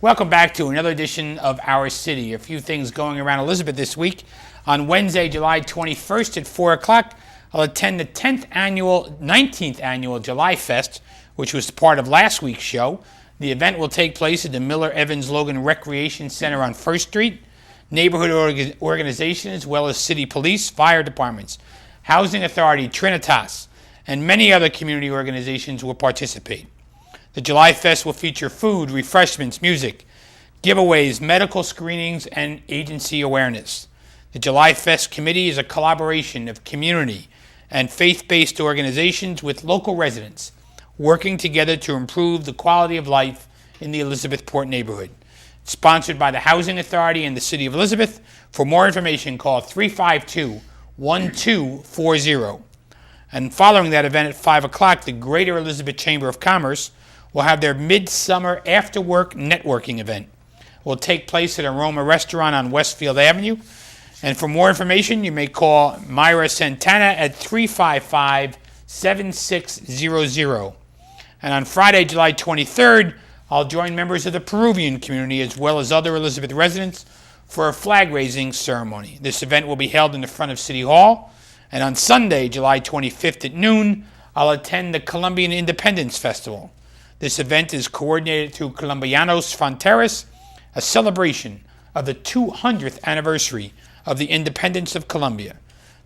Welcome back to another edition of Our City. A few things going around Elizabeth this week. On Wednesday, July 21st at 4 o'clock, I'll attend the 19th annual July Fest, which was part of last week's show. The event will take place at the Miller Evans Logan Recreation Center on 1st Street. Neighborhood organizations, as well as city police, fire departments, housing authority, Trinitas, and many other community organizations will participate. The July Fest will feature food, refreshments, music, giveaways, medical screenings, and agency awareness. The July Fest Committee is a collaboration of community and faith-based organizations with local residents working together to improve the quality of life in the Elizabethport neighborhood. It's sponsored by the Housing Authority and the City of Elizabeth. For more information, call 352-1240. And following that event at 5 o'clock, the Greater Elizabeth Chamber of Commerce will have their Midsummer After-Work Networking event. It will take place at Aroma Restaurant on Westfield Avenue. And for more information, you may call Myra Santana at 355-7600. And on Friday, July 23rd, I'll join members of the Peruvian community as well as other Elizabeth residents for a flag-raising ceremony. This event will be held in the front of City Hall. And on Sunday, July 25th at noon, I'll attend the Colombian Independence Festival. This event is coordinated through Colombianos Fronteras, a celebration of the 200th anniversary of the independence of Colombia.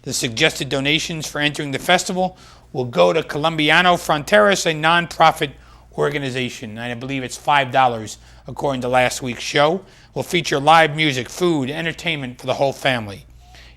The suggested donations for entering the festival will go to Colombiano Fronteras, a nonprofit organization, and I believe it's $5 according to last week's show. Will feature live music, food, entertainment for the whole family.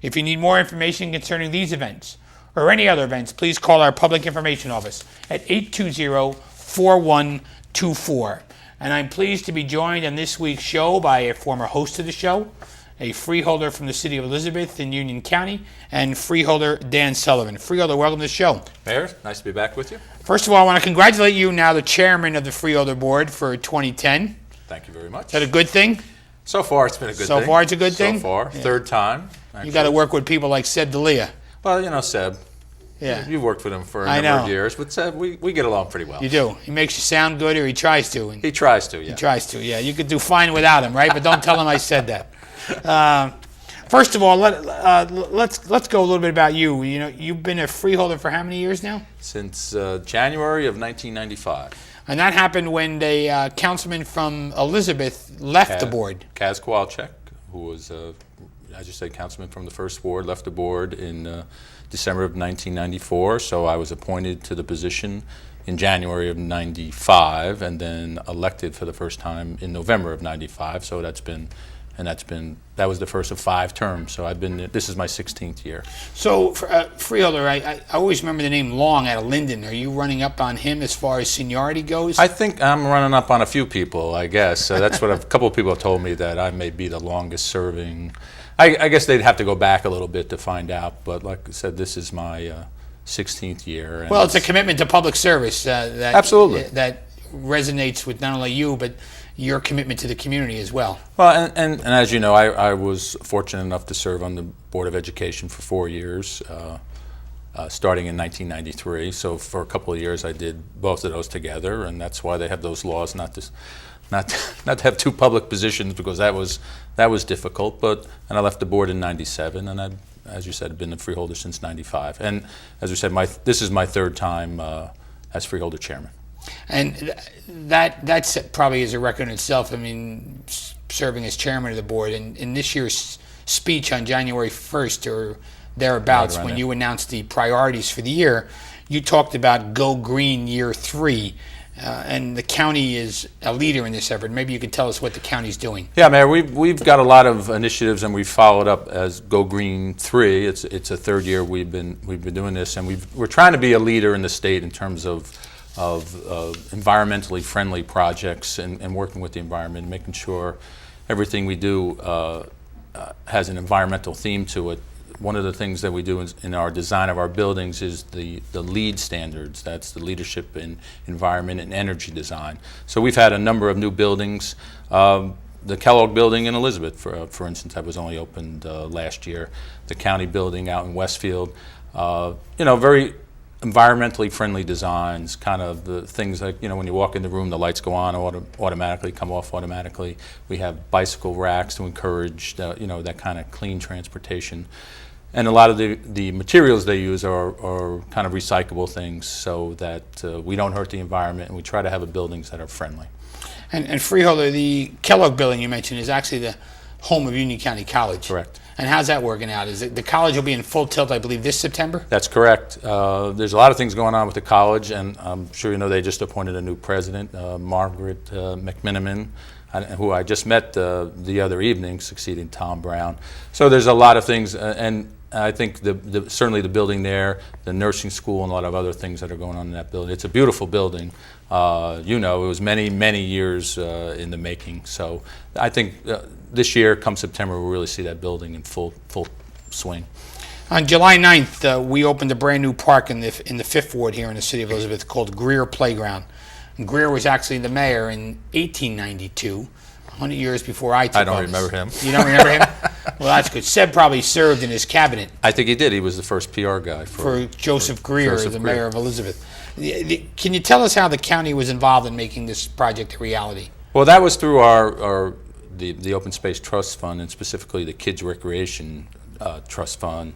If you need more information concerning these events or any other events, please call our Public Information Office at 820-4124. And I'm pleased to be joined on this week's show by a former host of the show, a freeholder from the city of Elizabeth in Union County, and freeholder Dan Sullivan. Freeholder, welcome to the show. Mayor, nice to be back with you. First of all, I want to congratulate you, now the chairman of the Freeholder Board for 2010. Thank you very much. Is that a good thing? So far, it's been a good thing. So far, it's a good thing? So far. Yeah. Third time. Actually. You got to work with people like Seb D'Elia. Well, you know Seb. Yeah. You've worked with him for a number of years, but Seb, we get along pretty well. You do. He makes you sound good, or he tries to. He tries to, yeah. He tries to, yeah. You could do fine without him, right? But don't tell him I said that. First of all, let's go a little bit about you. You know, you've been a freeholder for how many years now? Since January of 1995. And that happened when the councilman from Elizabeth left the board. Kaz Kowalczyk, who was, as you say, councilman from the first ward, left the board in December of 1994. So I was appointed to the position in January of 95 and then elected for the first time in November of 95. So that was the first of 5 terms. So this is my 16th year. So, Freeholder, I always remember the name Long out of Linden. Are you running up on him as far as seniority goes? I think I'm running up on a few people, I guess. That's what a couple of people have told me, that I may be the longest serving. I guess they'd have to go back a little bit to find out. But like I said, this is my 16th year. And well, it's a commitment to public service that absolutely that resonates with not only you, but your commitment to the community as well. Well, and as you know, I was fortunate enough to serve on the Board of Education for 4 years, starting in 1993. So for a couple of years, I did both of those together, and that's why they have those laws not to have 2 public positions, because that was difficult. And I left the board in 97, and I, as you said, been a freeholder since 95. And as we said, this is my 3rd time as freeholder chairman. And that's probably is a record in itself. I mean, serving as chairman of the board. And in this year's speech on January 1st or thereabouts, when you announced the priorities for the year, you talked about Go Green Year 3. And the county is a leader in this effort. Maybe you could tell us what the county's doing. Yeah, Mayor, we've got a lot of initiatives, and we've followed up as Go Green 3. It's a 3rd year we've been doing this, and we're trying to be a leader in the state in terms of environmentally friendly projects and working with the environment, and making sure everything we do has an environmental theme to it. One of the things that we do in our design of our buildings is the LEED standards. That's the Leadership in Environment and Energy Design. So we've had a number of new buildings. The Kellogg building in Elizabeth, for instance, that was only opened last year. The county building out in Westfield. environmentally friendly designs, kind of the things like, when you walk in the room, the lights go on automatically, come off automatically. We have bicycle racks to encourage, that kind of clean transportation. And a lot of the materials they use are kind of recyclable things so that we don't hurt the environment, and we try to have buildings that are friendly. And Freeholder, the Kellogg building you mentioned is actually the home of Union County College. Correct. And how's that working out? Is it the college will be in full tilt, I believe, this September? That's correct. There's a lot of things going on with the college, and I'm sure you know they just appointed a new president, Margaret McMiniman, who I just met the other evening, succeeding Tom Brown. So there's a lot of things, and I think certainly the building there, the nursing school, and a lot of other things that are going on in that building. It's a beautiful building. It was many, many years in the making. So I think this year, come September, we'll really see that building in full swing. On July 9th, we opened a brand new park in the Fifth Ward here in the city of Elizabeth called Greer Playground. And Greer was actually the mayor in 1892, 100 years before I took office. I don't remember him. You don't remember him? Well, that's good. Seb probably served in his cabinet. I think he did. He was the first PR guy for Joseph Greer, the mayor of Elizabeth. Can you tell us how the county was involved in making this project a reality? Well, that was through the Open Space Trust Fund, and specifically the Kids Recreation Trust Fund.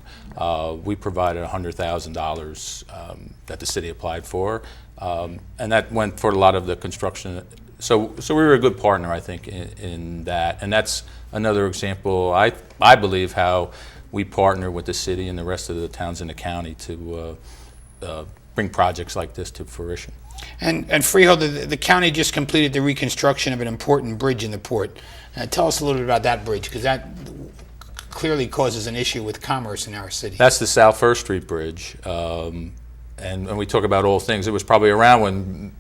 We provided $100,000 that the city applied for, and that went for a lot of the construction. So we were a good partner, I think, in that. And that's another example, I believe, how we partner with the city and the rest of the towns in the county to bring projects like this to fruition. And Freeholder, the county just completed the reconstruction of an important bridge in the port. Tell us a little bit about that bridge, because that clearly causes an issue with commerce in our city. That's the South First Street Bridge. And when we talk about old things, it was probably around when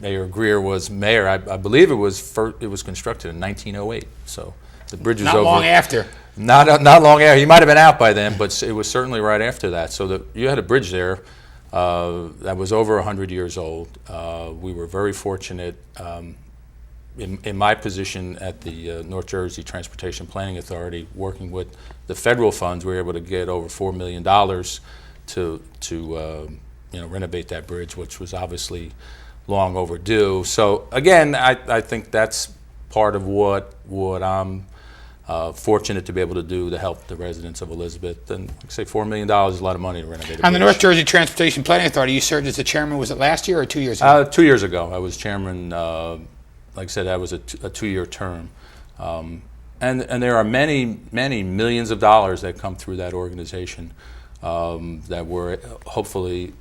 Mayor Greer was mayor. I believe it was constructed in 1908. So the bridge was not over. long after. Not long after. He might have been out by then, but it was certainly right after that. So you had a bridge there that was over 100 years old. We were very fortunate. In my position at the North Jersey Transportation Planning Authority, working with the federal funds, we were able to get over $4 million to renovate that bridge, which was obviously long overdue. So again, I think that's part of what I'm fortunate to be able to do to help the residents of Elizabeth. And like I say, $4 million is a lot of money to renovate a bridge. On the North Jersey Transportation Planning Authority, you served as the chairman, was it last year or 2 years ago? 2 years ago. I was chairman. Like I said, that was a 2-year term. And there are many, many millions of dollars that come through that organization that we're hopefully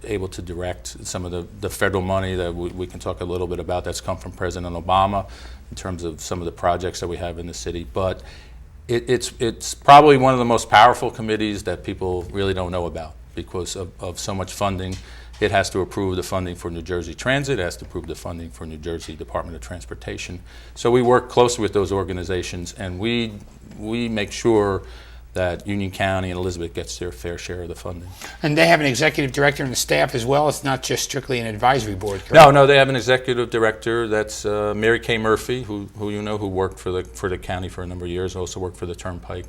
able to direct. Some of the federal money that we can talk a little bit about that's come from President Obama in terms of some of the projects that we have in the city. But it's probably one of the most powerful committees that people really don't know about because of so much funding. It has to approve the funding for New Jersey Transit. It has to approve the funding for New Jersey Department of Transportation. So we work closely with those organizations, and we make sure that Union County and Elizabeth gets their fair share of the funding. And they have an executive director and a staff as well? It's not just strictly an advisory board, correct? No, they have an executive director. That's Mary Kay Murphy, who worked for the county for a number of years, also worked for the Turnpike.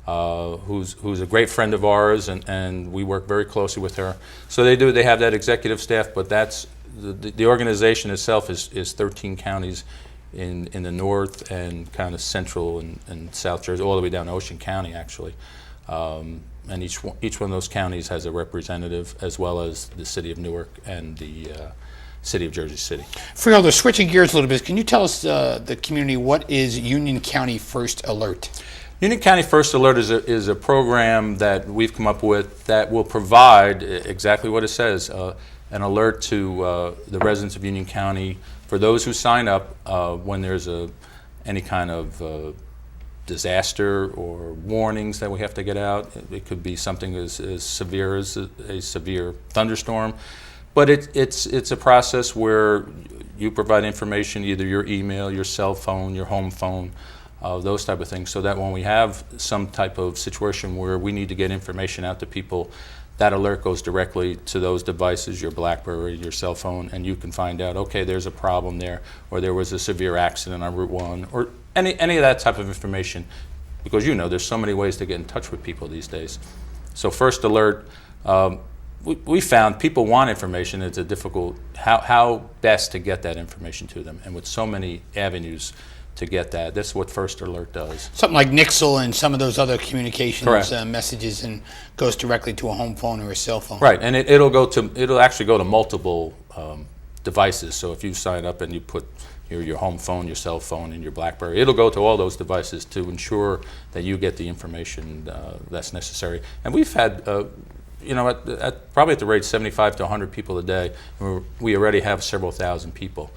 Who's a great friend of ours, and we work very closely with her. So they have that executive staff, but that's the organization itself is 13 counties in the north and kind of central and South Jersey, all the way down to Ocean County actually. And each one of those counties has a representative, as well as the city of Newark and the city of Jersey City. Freeholder, switching gears a little bit, can you tell us the community what is Union County First Alert? Union County First Alert is a program that we've come up with that will provide exactly what it says, an alert to the residents of Union County for those who sign up when there's any kind of disaster or warnings that we have to get out. It could be something as severe as a severe thunderstorm, but it's a process where you provide information, either your email, your cell phone, your home phone, those type of things, so that when we have some type of situation where we need to get information out to people, that alert goes directly to those devices, your BlackBerry, your cell phone, and you can find out, okay, there's a problem there, or there was a severe accident on Route 1, or any of that type of information, because there's so many ways to get in touch with people these days. So First Alert, we found people want information. It's a difficult, how best to get that information to them. And with so many avenues to get that, that's what First Alert does. Something like Nixle and some of those other communications Correct. messages, and goes directly to a home phone or a cell phone. Right, and it'll actually go to multiple devices. So if you sign up and you put your home phone, your cell phone, and your BlackBerry, it'll go to all those devices to ensure that you get the information that's necessary. And we've had, probably at the rate 75 to 100 people a day, we already have several thousand people.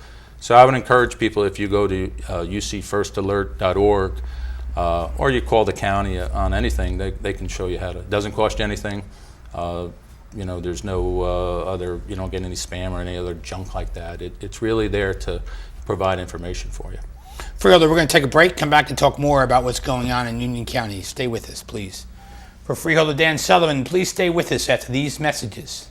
So I would encourage people, if you go to ucfirstalert.org, or you call the county on anything, they can show you how to. It doesn't cost you anything. There's no other, you don't get any spam or any other junk like that. It's really there to provide information for you. Freeholder, we're going to take a break, come back and talk more about what's going on in Union County. Stay with us, please. For Freeholder Dan Sullivan, please stay with us after these messages.